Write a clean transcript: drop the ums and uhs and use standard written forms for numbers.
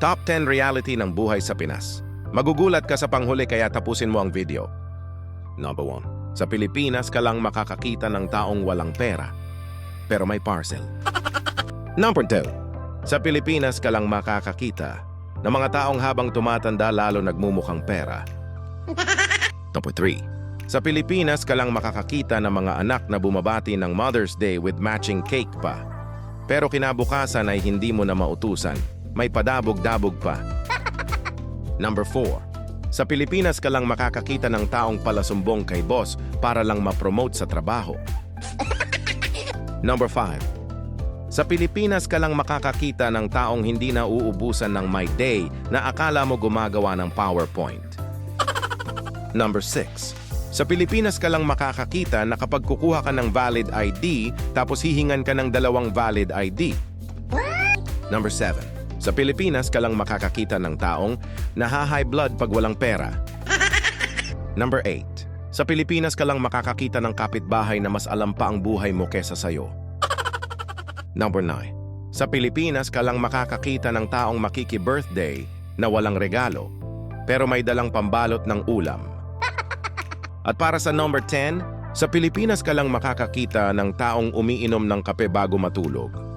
Top 10 reality ng buhay sa Pinas. Magugulat ka sa panghuli kaya tapusin mo ang video. Number 1. Sa Pilipinas ka lang makakakita ng taong walang pera, pero may parcel. Number 2. Sa Pilipinas ka lang makakakita ng mga taong habang tumatanda lalo nagmumukhang pera. Number 3. Sa Pilipinas ka lang makakakita ng mga anak na bumabati ng Mother's Day with matching cake pa. Pero kinabukasan ay hindi mo na mautusan. May padabog-dabog pa. Number 4. Sa Pilipinas ka lang makakakita ng taong palasumbong kay boss para lang ma-promote sa trabaho. Number 5. Sa Pilipinas ka lang makakakita ng taong hindi na uubusan ng my day na akala mo gumagawa ng PowerPoint. Number 6. Sa Pilipinas ka lang makakakita na kapag kukuha ka ng valid ID tapos hihingan ka ng 2 valid ID. Number 7. Sa Pilipinas ka lang makakakita ng taong naha-high blood pag walang pera. Number 8. Sa Pilipinas ka lang makakakita ng kapitbahay na mas alam pa ang buhay mo kesa sayo. Number 9. Sa Pilipinas ka lang makakakita ng taong makiki-birthday na walang regalo, pero may dalang pambalot ng ulam. At para sa number 10, sa Pilipinas ka lang makakakita ng taong umiinom ng kape bago matulog.